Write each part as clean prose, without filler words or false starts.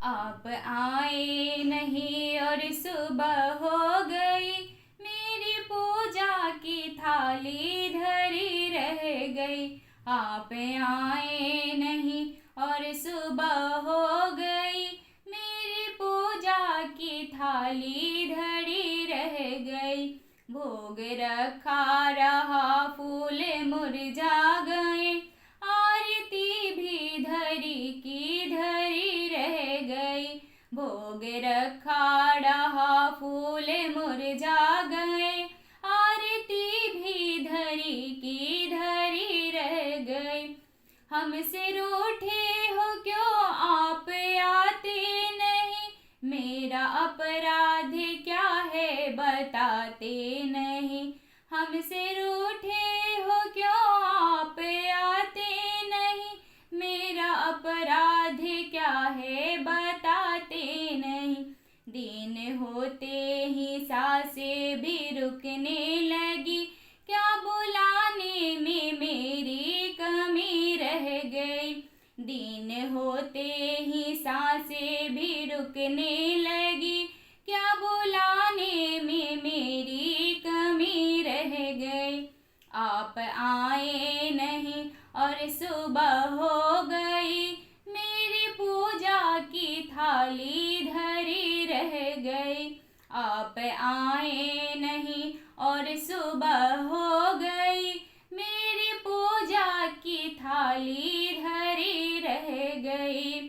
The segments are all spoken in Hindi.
आप आए नहीं और सुबह हो गई, मेरी पूजा की थाली धरी रह गई। आप आए नहीं और सुबह हो गई, मेरी पूजा की थाली धरी रह गई। भोग रखा रहा फूल मुरझा गए, आरती भी धरी की धरी रह गई। भोग रखा रहा फूल मुरझा गए, आरती भी धरी की धरी रह गई। हमसे रूठे हो क्यों आप आते नहीं, मेरा अपराध क्या है बताते नहीं। हमसे रूठे हो क्यों आप आते नहीं, मेरा अपराध क्या है बताते नहीं। दिन होते ही सांसें भी रुकने लगी, क्या बुलाने में मेरी कमी रह गई। दिन होते ही सांसें भी रुकने लगी, क्या बुलाने में मेरी कमी रह गई। आप आए नहीं और सुबह हो गई, मेरी पूजा की थाली धरी रह गई। आप आए नहीं और सुबह हो गई, मेरी पूजा की थाली धरी रह गई।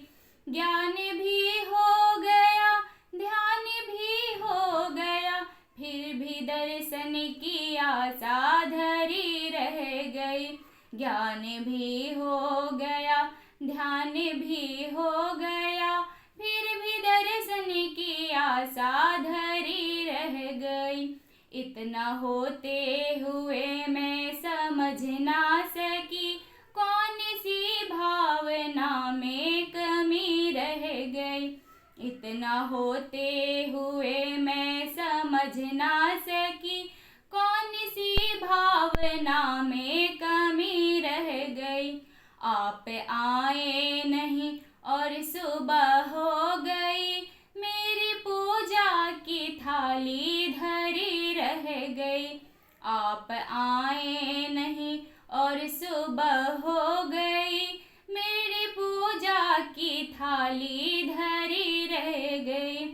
ज्ञान भी हो गया, ध्यान भी हो गया, फिर भी दर्शन की आशा धरी रह गई। ज्ञान भी हो गया, ध्यान भी हो गया, फिर भी दर्शन की आशा धरी रह गई। इतना होते हुए मैं समझ ना सकी, कौन सी भावना में कमी रह गई। इतना होते हुए मैं समझ ना सकी, कौन सी भावना में कमी रह गई। आप आए नहीं और सुबह हो गई, मेरी पूजा की थाली धरी रह गई। आप आए नहीं और सुबह हो गई, मेरी पूजा की थाली धरी रह गई।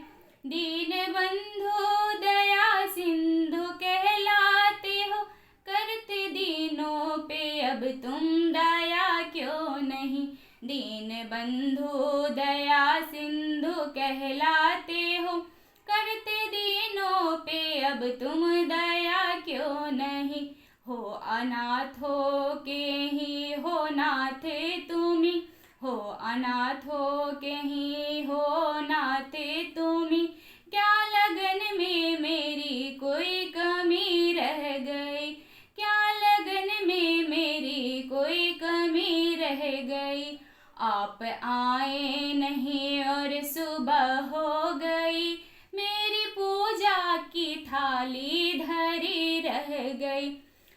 दीन बंधु दया सिंधु कहलाते हो, करते दीनों पे अब तुम दया क्यों नहीं। दीन बंधु दया सिंधु कहलाते हो, करते दीनों पे अब तुम दया क्यों नहीं। हो अनाथों के ही हो नाथ तुमी, हो अनाथों के ही हो नाथ तुमी। क्या लगन में मेरी कोई कमी रह गई, क्या लगन में मेरी कोई कमी रह गई। आप आए नहीं और सुबह हो गई, मेरी पूजा की थाली धरी रह गई।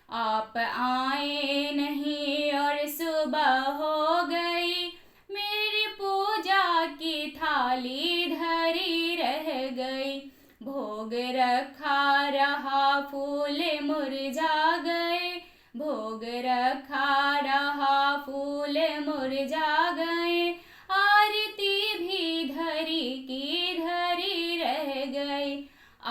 आप आए नहीं और सुबह हो गई, मेरी पूजा की थाली धरी रह गई। भोग रखा रहा फूल मुरझा गए, भोग रखा रहा फूल मुरझा गए, आरती भी धरी की धरी रह गई।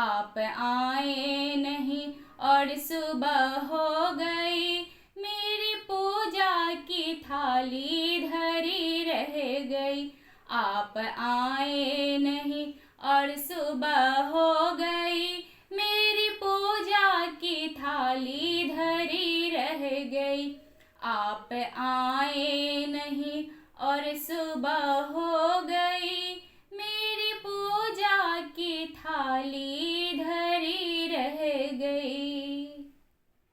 आप आए नहीं और सुबह हो गई, मेरी पूजा की थाली धरी रह गई। आप आए नहीं और सुबह हो गई, मेरी पूजा की थाली धरी रह गई। आप आए नहीं और सुबह हो